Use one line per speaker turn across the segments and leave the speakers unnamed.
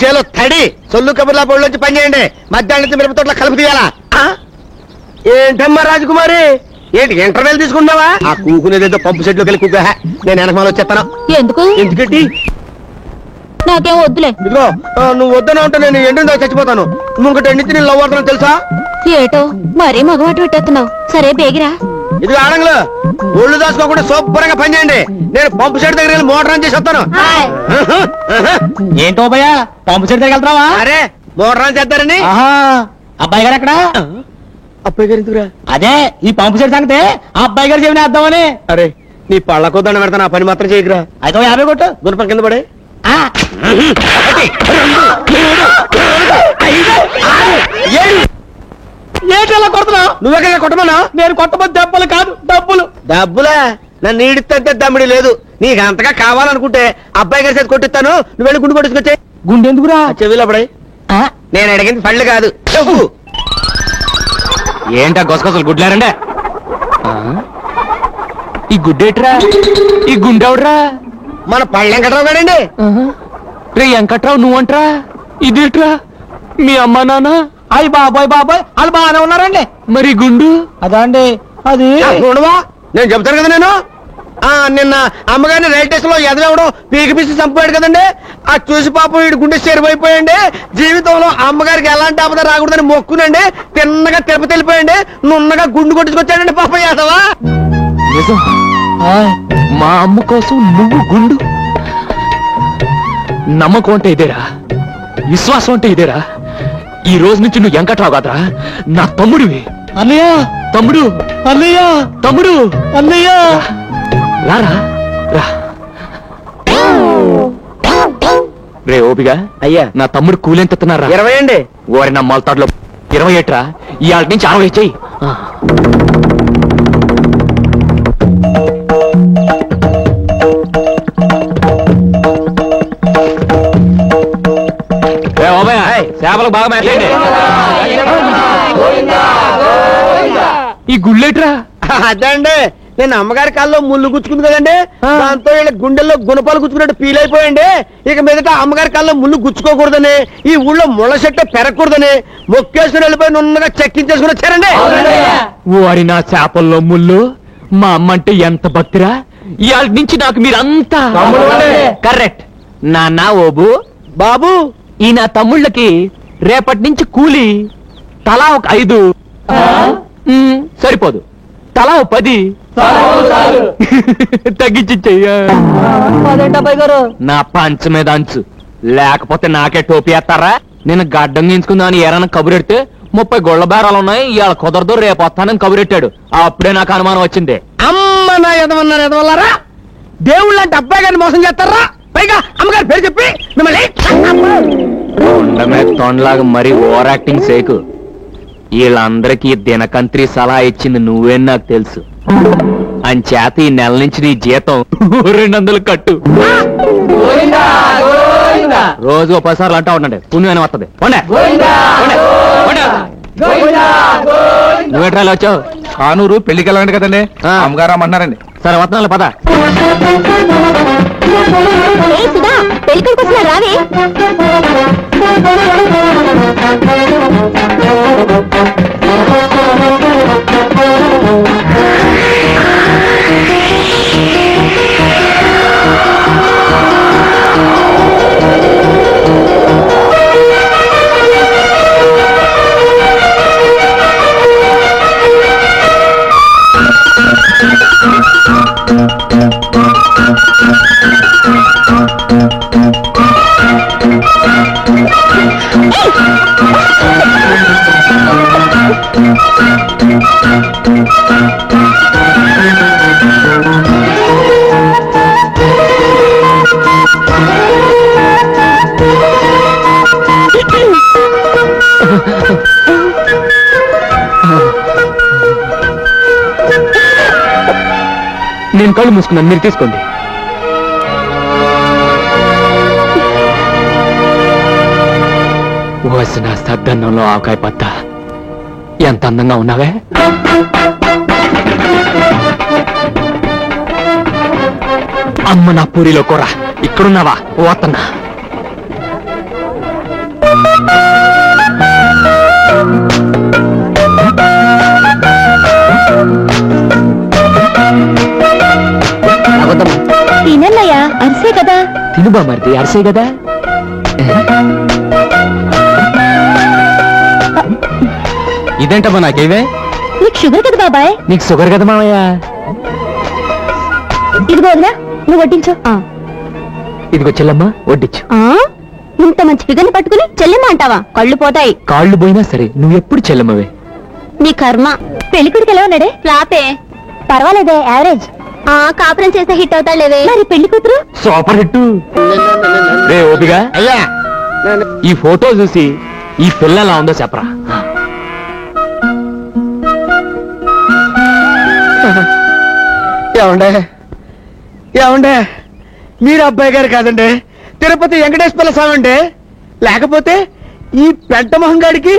చేలో తడి సొల్లు కబుర్లా పొడిలోంచి పని చేయండి. మధ్యాహ్నం మిరప తోటలో కలుపు తీయాలా? ఏంటమ్మా రాజకుమారి, ఏంటి ఇంటర్వెల్ తీసుకున్నావా? ఆ కూకునేదేదో పంపు సెట్లోకి వెళ్ళి కూక. నేను వెనకమాల వచ్చేస్తాను.
ఎందుకు?
ఎందుకంటే
నాకేం వద్దులే.
ఇదిగో నువ్వు వద్దన ఉంటే నేను ఎండిందో చచ్చిపోతాను. ఇంకొకటి ఎండితే నేను లవ్ అవుతాను తెలుసా?
ఏటో మరీ మగవాటు పెట్టేస్తున్నావు. సరే బేగిరా.
ఇది ఆడంగులు ఒళ్ళు దాచుకోకుండా శుభ్రంగా పని చేయండి. నేను పంపు సెట్ దగ్గర వెళ్ళి మోటార్ ఆన్ చేసి వస్తాను.
ఏంటో భయ్యా పంపు సెట్ దగ్గర వెళ్తావా?
అరే మోటార్ ఆన్ చేద్దారని.
అబ్బాయి గారు ఎక్కడ?
అబ్బాయి గారు ఎందుకురా?
అదే ఈ పంపు సెట్ సంగతే ఆ అబ్బాయి గారు చెవిని వేద్దామని.
అరే నీ పళ్ళకో దండం పెడతాను. ఆ పని మాత్రం చేయకురా.
అయితే 50 కొట్టు.
గుణపం కింద పడే.
ఏంటలా కొడుతున్నావు?
నువ్వెక్కడ కొట్టమన్నా?
నేను కొట్టబోతు దెబ్బలు కాదు డబ్బులు.
డబ్బులా? నన్ను ఈడితే దమ్మిడి లేదు. నీకు అంతగా కావాలనుకుంటే అబ్బాయి గారి చేతి కొట్టిస్తాను. నువ్వు వెళ్ళి గుండు కొట్టుకొచ్చే.
గుండె ఎందుకురా?
చెవిలో పడే. నేను అడిగింది పళ్ళు కాదు చెప్పు.
ఏంటా గొసగొసలు గుడ్లారండే? ఈ గుడ్డేట్రా? ఈ గుండెవడ్రా?
మన పళ్ళు వెంకట్రావు గారండి.
రే వెంకట్రావు నువ్వంట్రా? ఇదేట్రా? మీ అమ్మ నాన్న? అయ్యి బాబాయ్ బాబాయ్ వాళ్ళు బాగానే ఉన్నారండి. మరి గుండు? అదా అండి అది.
చూడవా నేను చెప్తాను కదా. నేను నిన్న అమ్మగారిని రైల్ స్టేషన్ లో ఎదవడం పీకి పీసి చంపాడు కదండి. ఆ చూసి పాపం వీడి గుండె చెరువైపోయండి. జీవితంలో అమ్మగారికి ఎలాంటి ఆపద రాకూడదని మొక్కునండి. తిన్నగా తిరుపతి వెళ్ళిపోయండి. నున్నగా గుండు కొట్టుకొచ్చాడండి పాపం యాదవా.
నిజం? మా అమ్మ కోసం నువ్వు గుండు? నమ్మకం అంటే ఇదేరా, విశ్వాసం అంటే ఇదేరా. ఈ రోజు నుంచి నువ్వు వెంకట్రావు కాదురా, నా తమ్ముడివి. అన్నయ్య తమ్ముడు, అన్నయ్య తమ్ముడు, అన్నయ్య రారా రా. రే ఓపిగా
అయ్యా
నా తమ్ముడు కూలెంత ఎత్తున్నారా?
20 అండి.
ఓరి నా మొలతాడులో 28 రా. ఇవాళ నుంచి 60 చెయ్యి. చేపలకు బాగా మేతండి. ఈ గుళ్ళేట్రా?
అదండి నేను అమ్మగారి కాల్లో ముళ్ళు గుచ్చుకుంది కదండి. దాంతో వీళ్ళ గుండెల్లో గుణపాలు గుచ్చుకున్నట్టు ఫీల్ అయిపోయండి. ఇక మీదట అమ్మగారి కాల్లో ముళ్ళు గుచ్చుకోకూడదని, ఈ ఊళ్ళో ముళ్ళ చెట్టు పెరగకూడదని మొక్కేసుకుని వెళ్ళిపోయి నున్నగా చెక్కించేసుకుని వచ్చారండి.
వారి నా చేపల్లో ముళ్ళు. మా అమ్మ అంటే ఎంత భక్తిరా. ఇవాళ నుంచి నాకు మీరంతా కరెక్ట్. నాన్న ఓబు
బాబు
ఈ నా తమ్ముళ్ళకి రేపటి నుంచి కూలి తలా ఒక 5 సరిపోదు, తలా 10 తగ్గించియ్యా. నా పంచ మీద అంచు లేకపోతే నాకే టోపీ వేస్తారా? నేను గడ్డం గించుకుందామని ఏరైనా కబురెడితే 30 గొళ్ళ బేరాలు ఉన్నాయి. ఇవాళ కుదరదు రేపు వస్తానని కబురెట్టాడు. అప్పుడే నాకు అనుమానం వచ్చింది.
అమ్మ నా ఎదవన్నారు ఎదవల్లారా. దేవుళ్ళు అంటే అబ్బాయి గారిని మోసం చేస్తారా? పైగా అమ్మగారి పేరు చెప్పి మిమ్మల్ని
కొండమే తొండలాగా మరీ ఓవర్ యాక్టింగ్ సేకు. వీళ్ళందరికీ దినకంత్రి సలహా ఇచ్చింది నువ్వేం నాకు తెలుసు. అంచేత ఈ నెల నుంచి నీ జీతం 200 కట్టు. రోజు 10 సార్లు అంటా ఉండండి, పుణ్యమైన వస్తుంది. నువ్వేట్రాలు వచ్చావు?
కానూరు పెళ్లికి వెళ్ళండి కదండి, అమ్మగారు అమ్మన్నారండి.
సరే వస్తున్నాను పద.
రావే.
నేను కళ్ళు మూసుకున్నాను, మీరు తీసుకోండి. వసిన సద్దన్నంలో ఆవకాయ పత్త ఎంత అందంగా ఉన్నావే. అమ్మ నా పూరిలో కూర. ఇక్కడున్నావా? పోతున్నా. విను బామర్ది అరిసే కదా.
ఇదేంటమ్మా నాకేవే?
నీకు షుగర్ కదా బాబాయ్.
నీకు షుగర్ కదా మామయ్య.
ఇదిగో వదినా, నువ్వు వడ్డించు.
ఇదిగో చెల్లమ్మ వడ్డించు.
ఇంత మంచి ఫిగర్ని పట్టుకుని చెల్లెమ్మ అంటావా? కళ్ళు పోతాయి.
కాళ్ళు పోయినా సరే నువ్వు ఎప్పుడు చెల్లమ్మవే.
నీ కర్మ. పెళ్లికొడుకు ఎలా ఉన్నాడే? రాపే పర్వాలేదే, యావరేజ్. కాపురం చేస్తే హిట్ అవుతాడులేవే. మరి పెళ్లి కూతురు
సూపర్ హిట్. రే ఓపిగా,
అయ్యా
ఈ ఫోటో చూసి ఈ పిల్ల ఎలా ఉందో చెప్పరా.
ఏమండే ఏమండే, మీరు అబ్బాయి గారు కాదండి, తిరుపతి వెంకటేశ్వర స్వామి అండి. లేకపోతే ఈ పెద్ద మొహంగాడికి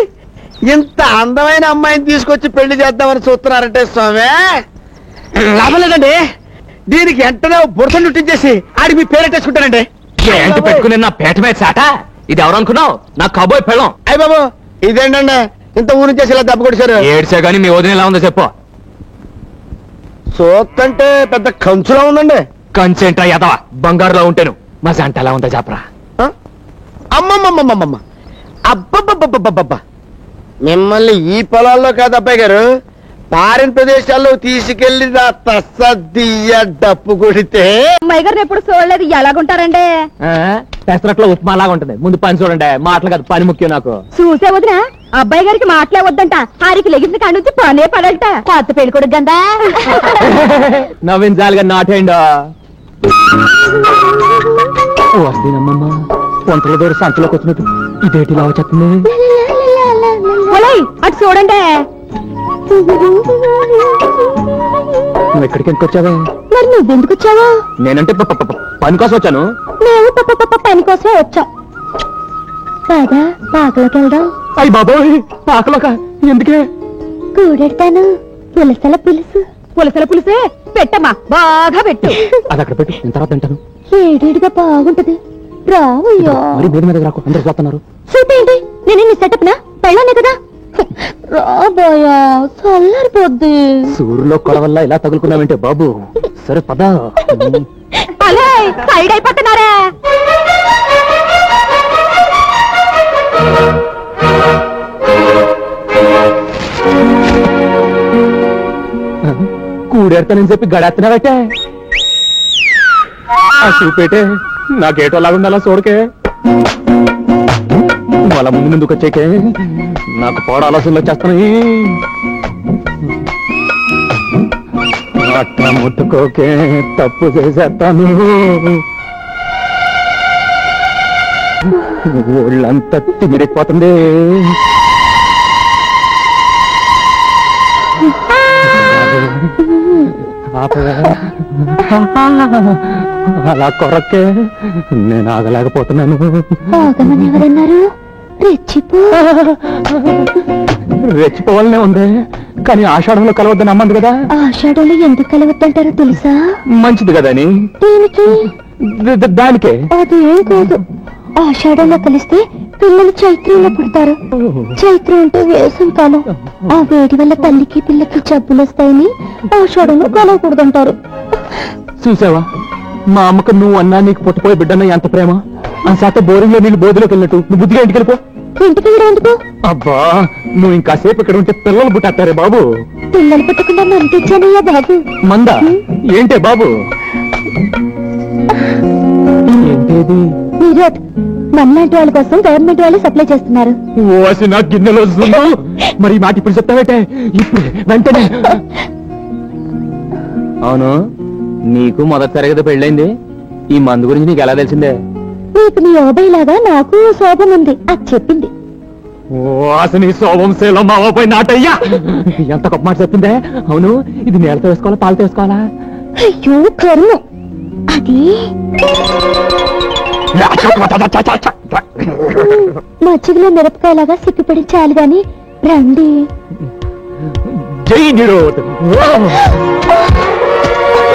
ఇంత అందమైన అమ్మాయిని తీసుకొచ్చి పెళ్లి చేద్దామని చూస్తున్నారంటే స్వామి, లాభం లేదండి. దీనికి వెంటనే బురస చుట్టించేసి ఆడికి మీ పేరెట్టేసుకుంటానండి.
ఏంటి పెట్టుకుని నా పేట మీద చాట? ఇది ఎవరనుకున్నావు? నా కబోయ్ పెళ్ళం.
అయ్య బాబు, ఇదేంటండి ఇంత ఊరి చేసి ఇలా దెబ్బ కొడిచారు?
ఏడ్చా గానీ మీ వదిన ఎలా ఉందో చెప్పు.
సోత్తంటే పెద్ద కంచులా ఉందండి.
కంచెంట్రా ఎదవా, బంగారులో ఉంటాను. మా జంట ఎలా ఉందో చెప్పరా.
అమ్మమ్మమ్మమ్మమ్మ, అబ్బబ్బబ్బబ్బబ్బబ్బా, మిమ్మల్ని ఈ పొలాల్లో కాదు అబ్బాయి గారు, పారిన ప్రదేశాల్లో తీసుకెళ్లి నా తస్సదియ్య డప్పు కొడితే.
అమ్మాయి గారిని ఎప్పుడు చూడలేదు, ఎలాగుంటారండి?
పెసరట్లో ఉప్మా లాగా ఉంటుంది. ముందు పని చూడండి, మాటలు కాదు పని ముఖ్యం నాకు.
చూసే వదిన, అబ్బాయి గారికి మాటలే వద్దంట, ఆరికి లెగిసిన కాడి నుంచి పనే పడంట. కొత్త పెళ్లి కొడుకు గందా.
నవ్వించాలిగా నాటేండా. వస్తేనమ్మమ్మ వంటల దూర సంతలోకి వచ్చినట్టు ఇదేటి ఇలా వచ్చేస్తుంది.
అటు చూడండి.
నువ్వు ఎక్కడికి ఎందుకు వచ్చావా?
మరి నువ్వెందుకు వచ్చావా?
నేనంటే పని కోసం వచ్చాను.
మేము పని కోసమే వచ్చాం. కాదా పాకలోకి వెళ్దాం.
అయ్యి బాబోయ్, పాకలోక ఎందుకే?
కూడెడతాను. పులసల పులుసు. పులసల పులుసే పెట్టమ్మా, బాగా పెట్టు.
అది అక్కడ పెట్టు, నేను తర్వాత తింటాను.
ఏడేడుగా బాగుంటది. రావయ్యా.
మరి మీద మీద రాకు, అందరు చూస్తున్నారు.
చూపేంటి, నేనే నీ సెటప్ నా పెళ్ళానే కదా. రాబోయా, చల్లారిపోద్ది.
సూర్యులో కొల వల్ల ఇలా తగులుకున్నావంటే బాబు. సరే పద.
అలే సైడ్ అయిపోతున్నారా?
కూడెడతానని చెప్పి గడేస్తున్నావైతే. ఆ చూపేటే నాకేటో లాగుండాలా చూడకే. వాళ్ళ ముందు ముందుకు వచ్చేకే నాకు పోడ ఆలోచనలు వచ్చేస్తున్నాయి. అట్లా ముట్టుకోకే, తప్పు చేసేస్తాను. ఒళ్ళంతా తిమిరిపోతుంది. అలా కొరకే నేను ఆగలేకపోతున్నాను.
ఆగమని ఎవరన్నారు?
రెచ్చిపోవాలనే ఉంది, కానీ ఆషాఢంలో కలవద్దని అమ్మంది కదా.
ఆషాఢంలో ఎందుకు కలవద్దంటారో తెలుసా?
మంచిది కదా అని.
దీనికి
దానికే.
అదేం కాదు. ఆషాఢంలో కలిస్తే పిల్లలు చైత్రంలో పుడతారు. చైత్రం అంటే వేసవి కాలం. ఆ వేడి వల్ల తల్లికి పిల్లకి జబ్బులు వస్తాయని ఆషాఢంలో కలవకూడదంటారు.
చూసావా, మా అమ్మకు నువ్వు అన్నా నీకు పుట్టపోయే బిడ్డన్న ఎంత ప్రేమ. ఆ శాత బోరింగ్ లో నీళ్ళు బోధిలోకి వెళ్ళినట్టు నువ్వు బుద్ధిగా ఇంటికి వెళ్ళిపో.
ఇంటికి ఎందుకు?
అబ్బా, నువ్వు ఇంకాసేపు ఇక్కడ ఉంటే పిల్లలు పుట్టేస్తారే బాబు.
పిల్లలు పుట్టకుండా మనం తెచ్చానయ్యా బాబు.
మందా ఏంటే బాబు? ఏంటేది?
మీరేట్ మనలాంటి వాళ్ళ కోసం గవర్నమెంట్ వాళ్ళు సప్లై చేస్తున్నారు.
ఓసి నా గిన్నెలో వస్తుందో. మరి ఈ మాట ఇప్పుడు చెప్తావేటే? ఇప్పుడు వెంటనే. అవును, నీకు మొదటిసారి కదా పెళ్ళైంది. ఈ మందు గురించి నీకు ఎలా తెలిసిందే?
నీకు నీ ఓబై లాగా నాకు శోభం ఉంది, అది చెప్పింది.
నీ శోభం శీలం మావపై నాటయ్యా. ఎంత గొప్ప మాట చెప్పిందే. అవును, ఇది నేలతో వేసుకోవాలా పాలతో వేసుకోవాలా?
అయ్యో కర్మ, అది మజ్జిగలో మిరపకాయలాగా సిప్పిపడి చాలు గాని రండి.
జై నిరోధ్.